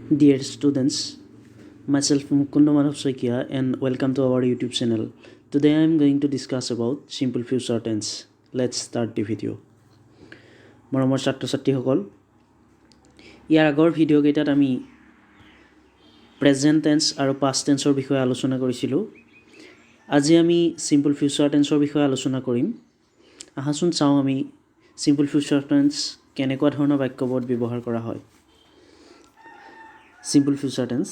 Dear students, myself Mukunda Madhav Soikia and welcome to our YouTube channel. Today I am going to discuss about simple future tense. Let's start the video. মৰমৰ ছাত্ৰ ছাত্ৰীসকল, ইয়াৰ আগৰ video' কেইটাত আমি present tense আৰু past টেন্সৰ বিষয়ে আলোচনা কৰিছিলোঁ। আজি আমি সিম্পল ফিউচাৰ টেন্সৰ বিষয়ে আলোচনা কৰিম। আহাচোন চাওঁ আমি সিম্পল ফিউচাৰ টেন্স কেনেকুৱা ধৰণৰ বাক্যবোৰত ব্যৱহাৰ কৰা হয়। সিম্পল ফিউচাৰ টেন্স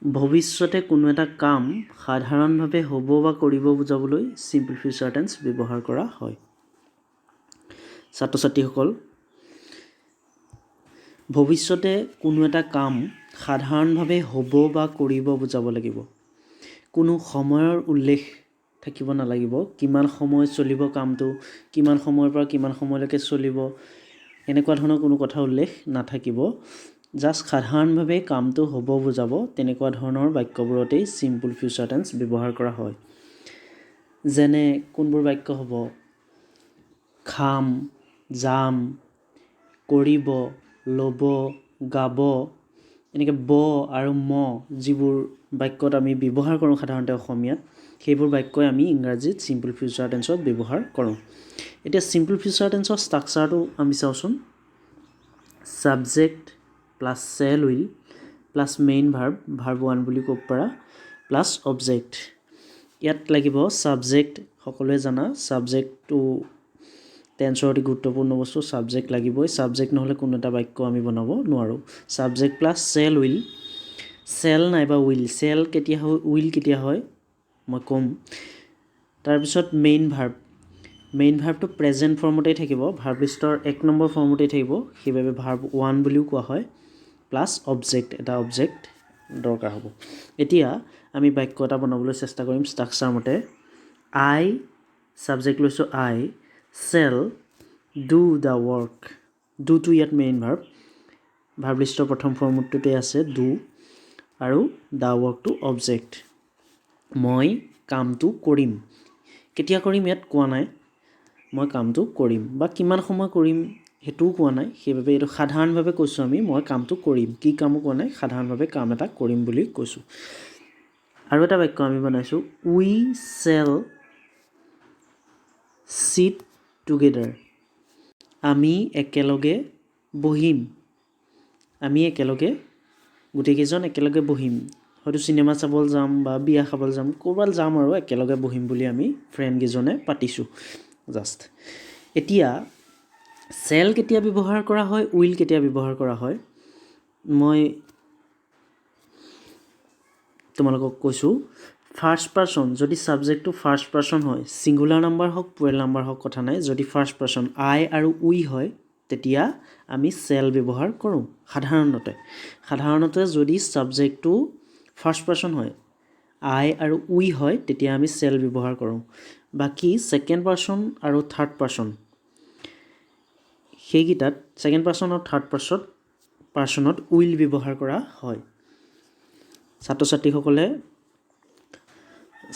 ভৱিষ্যতে কোনো এটা কাম সাধাৰণভাৱে হ'ব বা কৰিব বুজাবলৈ সিম্পল ফিউচাৰ টেন্স ব্যৱহাৰ কৰা হয়। ছাত্ৰ ছাত্ৰীসকল, ভৱিষ্যতে কোনো এটা কাম সাধাৰণভাৱে হ'ব বা কৰিব বুজাব লাগিব। কোনো সময়ৰ উল্লেখ থাকিব নালাগিব। কিমান সময় চলিব কামটো, কিমান সময়ৰ পৰা কিমান সময়লৈকে চলিব, এনেকুৱা ধৰণৰ কোনো কথা উল্লেখ নাথাকিব। জাষ্ট সাধাৰণভাৱে কামটো হ'ব বুজাব তেনেকুৱা ধৰণৰ বাক্যবোৰতেই সিম্পল ফিউচাৰ টেন্স ব্যৱহাৰ কৰা হয়। যেনে কোনবোৰ বাক্য হ'ব? খাম, যাম, কৰিব, ল'ব, গাব, এনেকৈ ব আৰু ম যিবোৰ বাক্যত আমি ব্যৱহাৰ কৰোঁ সাধাৰণতে অসমীয়াত, সেইবোৰ বাক্যই আমি ইংৰাজীত সিম্পল ফিউচাৰ টেন্সত ব্যৱহাৰ কৰোঁ। এতিয়া সিম্পল ফিউচাৰ টেন্সৰ ষ্ট্ৰাকচাৰটো আমি চাওঁচোন। Subject plus shall will plus main verb, verb 1 বুলি ক'ব পাৰা, প্লাছ অবজেক্ট। ইয়াত লাগিব ছাবজেক্ট। সকলোৱে জানা ছাবজেক্টটো টেন্সৰ অতি গুৰুত্বপূৰ্ণ বস্তু। ছাবজেক্ট লাগিবই। ছাবজেক্ট নহ'লে কোনো এটা বাক্য আমি বনাব নোৱাৰোঁ। Subject plus shall will, shall নাইবা উইল, চেল কেতিয়া হয়, উইল কেতিয়া হয় মই ক'ম। তাৰপিছত মেইন ভাৰ্ব, মেইন ভাৰ্বটো প্ৰেজেণ্ট ফৰ্মতেই থাকিব, ভাৰ্ব লিষ্টৰ 1 নম্বৰ ফৰ্মতেই থাকিব, সেইবাবে ভাৰ্ব 1 বুলিও কোৱা হয়। প্লাছ অবজেক্ট, এটা অবজেক্ট দৰকাৰ হ'ব। এতিয়া আমি বাক্য এটা বনাবলৈ চেষ্টা কৰিম ষ্ট্ৰাকচাৰ মতে। আই, ছাবজেক্ট লৈছোঁ আই, চেল ডু দ্য ৱৰ্ক। ডুটো ইয়াত মেইন ভাৰ্ব, ভাৰ্ব লিষ্টৰ প্ৰথম ফৰ্মটোতে আছে ডু, আৰু দ্য ৱৰ্কটো অবজেক্ট। মই কামটো কৰিম। কেতিয়া কৰিম ইয়াত কোৱা নাই, মই কামটো কৰিম, বা কিমান সময় কৰিম সেইটোও কোৱা নাই, সেইবাবে এইটো সাধাৰণভাৱে কৈছোঁ আমি মই কামটো কৰিম। কি কামো কোৱা নাই, সাধাৰণভাৱে কাম এটা কৰিম বুলি কৈছোঁ। আৰু এটা বাক্য আমি বনাইছোঁ, উই চেল চিট টুগেডাৰ। আমি একেলগে বহিম। আমি একেলগে, গোটেইকেইজন একেলগে বহিম। হয়তো চিনেমা চাবলৈ যাম বা বিয়া খাবলৈ যাম, ক'ৰবাত যাম আৰু একেলগে বহিম বুলি আমি ফ্ৰেণ্ডকেইজনে পাতিছোঁ জাষ্ট। এতিয়া চেল কেতিয়া ব্যৱহাৰ কৰা হয়, উইল কেতিয়া ব্যৱহাৰ কৰা হয়, মই তোমালোকক কৈছোঁ। ফাৰ্ষ্ট পাৰ্চন, যদি ছাবজেক্টটো ফাৰ্ষ্ট পাৰ্চন হয়, ছিংগুলাৰ নাম্বাৰ হওক প্লুৰেল নাম্বাৰ হওক কথা নাই, যদি ফাৰ্ষ্ট পাৰ্চন আই আৰু উই হয় তেতিয়া আমি চেল ব্যৱহাৰ কৰোঁ সাধাৰণতে যদি ছাবজেক্টটো ফাৰ্ষ্ট পাৰ্চন হয়, আই আৰু উই হয়, তেতিয়া আমি চেল ব্যৱহাৰ কৰোঁ। বাকী ছেকেণ্ড পাৰ্চন আৰু থাৰ্ড পাৰ্চন, সেইকেইটাত ছেকেণ্ড পাৰ্চন আৰু থাৰ্ড পাৰ্চনত উইল ব্যৱহাৰ কৰা হয়। ছাত্ৰ ছাত্ৰীসকলে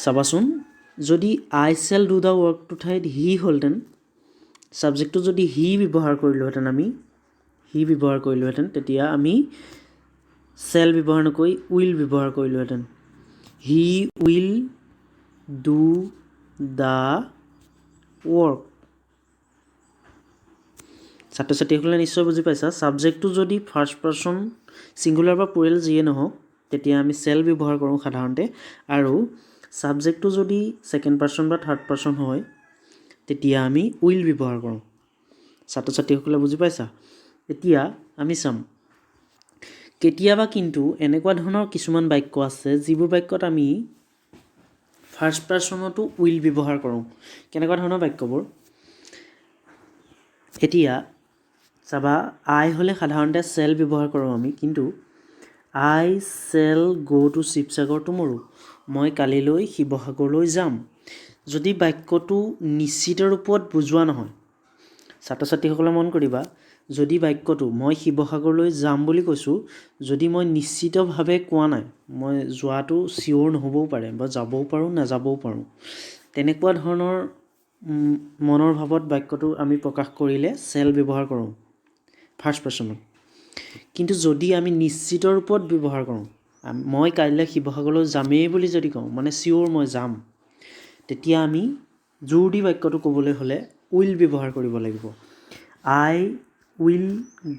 চাবাচোন, যদি আই চেল ডু দ্য ৱৰ্কটোৰ ঠাইত হি হ'লহেঁতেন, ছাবজেক্টটো যদি হি ব্যৱহাৰ কৰিলোহেঁতেন, আমি হি ব্যৱহাৰ কৰিলোহেঁতেন, তেতিয়া আমি চেল ব্যৱহাৰ নকৰি উইল ব্যৱহাৰ কৰিলোহেঁতেন। He will do the work. ছাত্ৰ ছাত্ৰীসকলে নিশ্চয় বুজি পাইছা। ছাবজেক্টটো যদি ফাৰ্ষ্ট পাৰ্চন, ছিংগুলাৰ বা প্লুৰেল যিয়ে নহওক, তেতিয়া আমি চেল ব্যৱহাৰ কৰোঁ সাধাৰণতে, আৰু ছাবজেক্টটো যদি ছেকেণ্ড পাৰ্চন বা থাৰ্ড পাৰ্চন হয় তেতিয়া আমি উইল ব্যৱহাৰ কৰোঁ। ছাত্ৰ ছাত্ৰীসকলে বুজি পাইছা। এতিয়া আমি চাম, কেতিয়াবা কিন্তু এনেকুৱা ধৰণৰ কিছুমান বাক্য আছে যিবোৰ বাক্যত আমি ফাৰ্ষ্ট পাৰ্চনতো উইল ব্যৱহাৰ কৰোঁ। কেনেকুৱা ধৰণৰ বাক্যবোৰ? এতিয়া চাবা, আই হ'লে সাধাৰণতে চেল ব্যৱহাৰ কৰোঁ আমি, কিন্তু আই চেল গ' টু শিৱসাগৰ টুমৰো, মই কালিলৈ শিৱসাগৰলৈ যাম। যদি বাক্যটো নিশ্চিত ৰূপত বুজোৱা নহয়, ছাত্ৰ ছাত্ৰীসকলে মন কৰিবা, যদি বাক্যটো মই শিৱসাগৰলৈ যাম বুলি কৈছোঁ, যদি মই নিশ্চিতভাৱে কোৱা নাই, মই যোৱাটো চিয়'ৰ নহ'বও পাৰে বা যাবও পাৰোঁ নাযাবও পাৰোঁ, তেনেকুৱা ধৰণৰ মনৰ ভাৱত বাক্যটো আমি প্ৰকাশ কৰিলে চেল ব্যৱহাৰ কৰোঁ ফাৰ্ষ্ট পাৰ্চনত। কিন্তু যদি আমি নিশ্চিত ৰূপত ব্যৱহাৰ কৰোঁ, মই কাইলৈ শিৱসাগৰলৈ যামেই বুলি যদি কওঁ, মানে চিয়'ৰ মই যাম, তেতিয়া আমি জোৰ দি বাক্যটো ক'বলৈ হ'লে উইল ব্যৱহাৰ কৰিব লাগিব। I will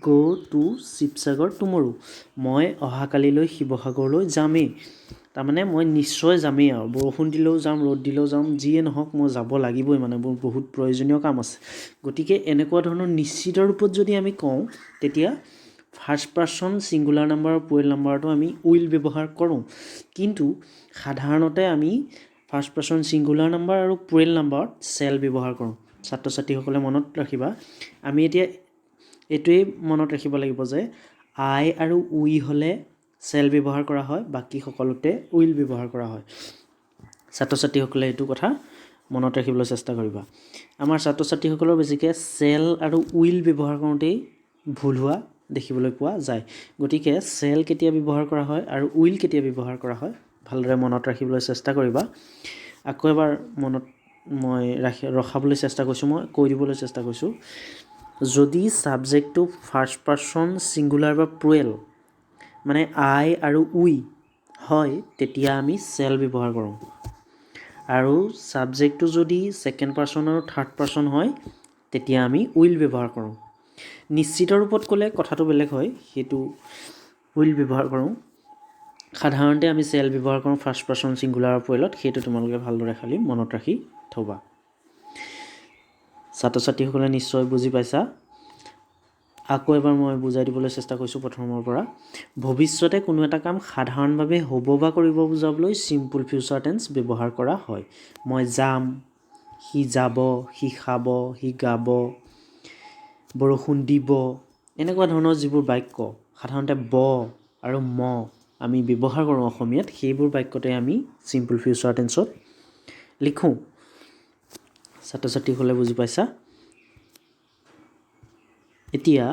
go' to Sivasagar tomorrow. মই অহাকালিলৈ শিৱসাগৰলৈ যামেই। তাৰমানে মই নিশ্চয় যামেই আৰু বৰষুণ দিলেও যাম, ৰ'দ দিলেও যাম, যিয়ে নহওক মই যাব লাগিবই, মানে মোৰ বহুত প্ৰয়োজনীয় কাম আছে। গতিকে এনেকুৱা ধৰণৰ নিশ্চিত ৰূপত যদি আমি কওঁ, তেতিয়া ফাৰ্ষ্ট পাৰ্চন ছিংগুলাৰ নাম্বাৰ আৰু প্লুৰেল নাম্বাৰটো আমি উইল ব্যৱহাৰ কৰোঁ। কিন্তু সাধাৰণতে আমি ফাৰ্ষ্ট পাৰ্চন ছিংগুলাৰ নাম্বাৰ আৰু প্লুৰেল নাম্বাৰত চেল ব্যৱহাৰ কৰোঁ। ছাত্ৰ ছাত্ৰীসকলে মনত ৰাখিবা, আমি এতিয়া এইটোৱেই মনত ৰাখিব লাগিব যে আই আৰু উই হ'লে চেল ব্যৱহাৰ কৰা হয়, বাকী সকলোতে উইল ব্যৱহাৰ কৰা হয়। ছাত্ৰ ছাত্ৰীসকলে এইটো কথা মনত ৰাখিবলৈ চেষ্টা কৰিবা। আমাৰ ছাত্ৰ ছাত্ৰীসকলৰ বেছিকৈ চেল আৰু উইল ব্যৱহাৰ কৰোঁতেই ভুল হোৱা দেখিবলৈ পোৱা যায়। গতিকে চেল কেতিয়া ব্যৱহাৰ কৰা হয় আৰু উইল কেতিয়া ব্যৱহাৰ কৰা হয় ভালদৰে মনত ৰাখিবলৈ চেষ্টা কৰিবা। আকৌ এবাৰ মনত মই ৰখাবলৈ চেষ্টা কৰিছোঁ, মই কৈ দিবলৈ চেষ্টা কৰিছোঁ। যদি ছাবজেক্টটো ফাৰ্ষ্ট পাৰ্চন ছিংগুলাৰ বা প্লুৰেল, মানে আই আৰু উই হয়, তেতিয়া আমি চেল ব্যৱহাৰ কৰোঁ। আৰু ছাবজেক্টটো যদি ছেকেণ্ড পাৰ্চন আৰু থাৰ্ড পাৰ্চন হয়, তেতিয়া আমি উইল ব্যৱহাৰ কৰোঁ। নিশ্চিত ৰূপত ক'লে কথাটো বেলেগ হয়, সেইটো উইল ব্যৱহাৰ কৰোঁ। সাধাৰণতে আমি চেল ব্যৱহাৰ কৰোঁ ফাৰ্ষ্ট পাৰ্চন ছিংগুলাৰ আৰু প্লুৰেলত, সেইটো তোমালোকে ভালদৰে খালী মনত ৰাখি থ'বা। ছাত্ৰ ছাত্ৰীসকলে নিশ্চয় বুজি পাইছা। আকৌ এবাৰ মই বুজাই দিবলৈ চেষ্টা কৰিছোঁ প্ৰথমৰ পৰা। ভৱিষ্যতে কোনো এটা কাম সাধাৰণভাৱে হ'ব বা কৰিব বুজাবলৈ চিম্পুল ফিউচাৰ টেন্স ব্যৱহাৰ কৰা হয়। মই যাম, সি যাব, সি খাব, সি গাব, বৰষুণ দিব, এনেকুৱা ধৰণৰ যিবোৰ বাক্য সাধাৰণতে ব আৰু ম আমি ব্যৱহাৰ কৰোঁ অসমীয়াত, সেইবোৰ বাক্যতে আমি চিম্পুল ফিউচাৰ টেন্সত লিখোঁ। ছাত্ৰ ছাত্ৰীসকলে বুজি পাইছা। এতিয়া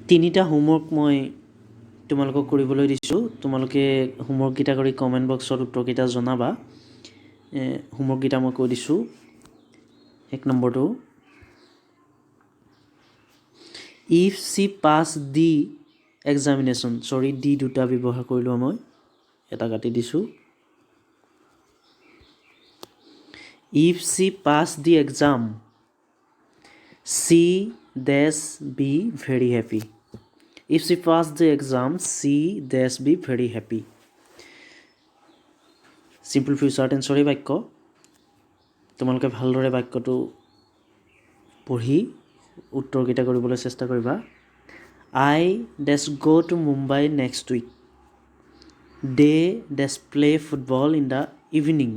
তিনিটা হোমৱৰ্ক মই তোমালোকক কৰিবলৈ দিছোঁ। তোমালোকে হোমৱৰ্ককেইটা কৰি কমেণ্ট বক্সত উত্তৰকেইটা জনাবা। হোমৱৰ্ককেইটা মই কৈ দিছোঁ। 1 নম্বৰটো, if she pass the examination, sorry the দুটা ব্যৱহাৰ কৰিলোঁ, মই এটা কাটি দিছোঁ। If she pass the exam, she does be very happy. If she pass the exam, she does be very happy. Simple future টেন্সৰে বাক্য। তোমালোকে ভালদৰে বাক্যটো পঢ়ি উত্তৰকেইটা কৰিবলৈ চেষ্টা কৰিবা। I does go' to Mumbai next week. They does play football in the evening.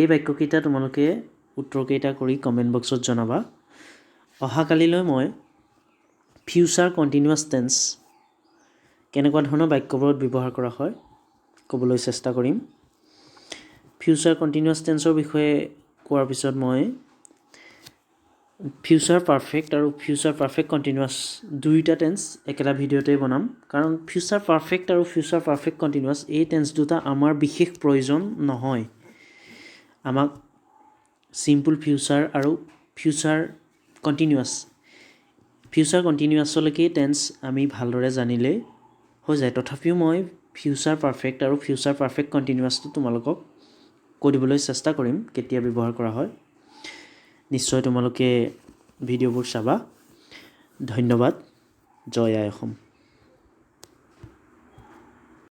এই বাক্যকেইটা তোমালোকে উত্তৰকেইটা কৰি কমেণ্ট বক্সত জনাবা। অহাকালিলৈ মই ফিউচাৰ কণ্টিনিউৱাছ টেন্স কেনেকুৱা ধৰণৰ বাক্যবোৰত ব্যৱহাৰ কৰা হয় ক'বলৈ চেষ্টা কৰিম। ফিউচাৰ কণ্টিনিউৱাছ টেন্সৰ বিষয়ে কোৱাৰ পিছত মই ফিউচাৰ পাৰফেক্ট আৰু ফিউচাৰ পাৰফেক্ট কণ্টিনিউৱাছ দুয়োটা টেন্স একেটা ভিডিঅ'তেই বনাম, কাৰণ ফিউচাৰ পাৰফেক্ট আৰু ফিউচাৰ পাৰফেক্ট কণ্টিনিউৱাছ এই টেন্স দুটা আমাৰ বিশেষ প্ৰয়োজন নহয়। আমাক চিম্পুল ফিউচাৰ আৰু ফিউচাৰ কণ্টিনিউৱাছলৈকে টেন্স আমি ভালদৰে জানিলেই হৈ যায়। তথাপিও মই ফিউচাৰ পাৰফেক্ট আৰু ফিউচাৰ পাৰফেক্ট কণ্টিনিউৱাছটো তোমালোকক কৈ দিবলৈ চেষ্টা কৰিম কেতিয়া ব্যৱহাৰ কৰা হয়। নিশ্চয় তোমালোকে ভিডিঅ'বোৰ চাবা। ধন্যবাদ। জয় আই অসম।